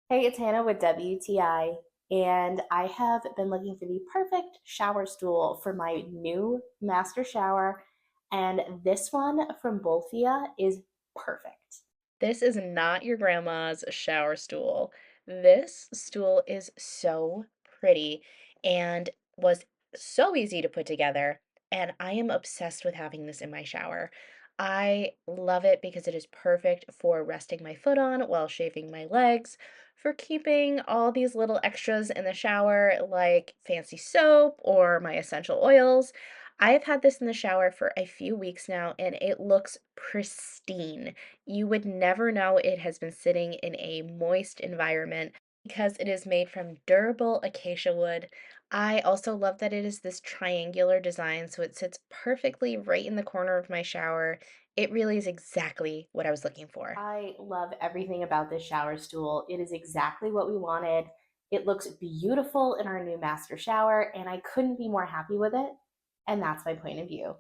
Hey, it's Hannah with WTI, and I have been looking for the perfect shower stool for my new master shower, and this one from Boulphia is perfect. This is not your grandma's shower stool. This stool is so pretty and was so easy to put together, and I am obsessed with having this in my shower. I love it because it is perfect for resting my foot on while shaving my legs, for keeping all these little extras in the shower, like fancy soap or my essential oils. I have had this in the shower for a few weeks now, and it looks pristine. You would never know it has been sitting in a moist environment because it is made from durable acacia wood. I also love that it is this triangular design, so it sits perfectly right in the corner of my shower. It really is exactly what I was looking for. I love everything about this shower stool. It is exactly what we wanted. It looks beautiful in our new master shower, and I couldn't be more happy with it. And that's my point of view.